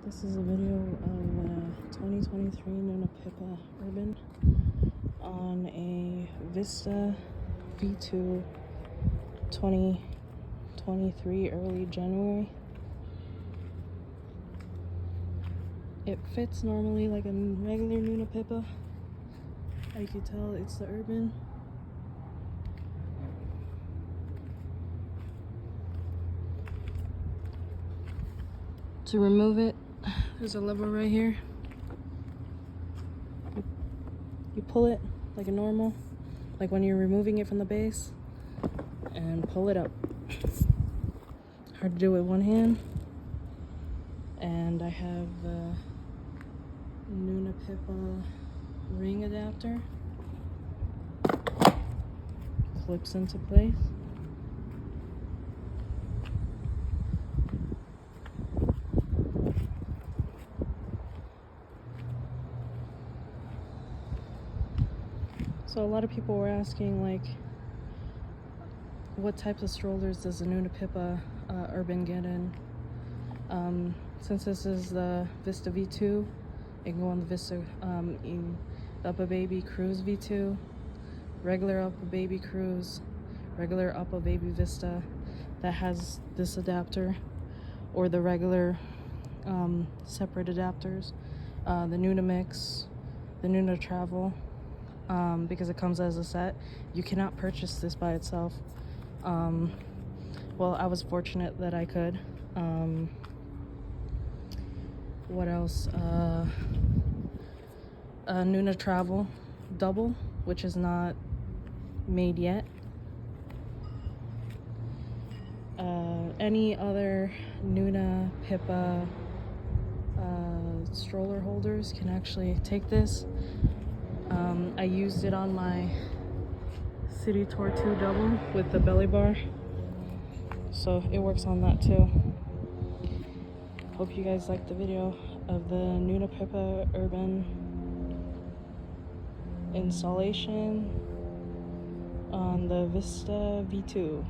This is a video of 2023 Nuna Pipa Urban on a Vista V2 2023 early January. It fits normally like a regular Nuna Pipa. As you can tell, it's the Urban. To remove it, there's a lever right here. You pull it like a normal, like when you're removing it from the base, and pull it up. Hard to do with one hand. And I have a Nuna Pipa ring adapter. Clips into place. So a lot of people were asking, like, what types of strollers does the Nuna Pipa Urban get in? Since this is the Vista V2, it can go on the Vista, in the Uppababy Cruise V2, regular Uppababy Cruise, regular Uppababy Vista that has this adapter, or the regular separate adapters, the Nuna Mix, the Nuna Travel. Because it comes as a set. You cannot purchase this by itself. Well, I was fortunate that I could. What else? Nuna Travel Double, which is not made yet. Any other Nuna Pipa stroller holders can actually take this. I used it on my City Tour 2 double with the belly bar, so it works on that too. Hope you guys liked the video of the Nuna Pipa Urban installation on the Vista V2.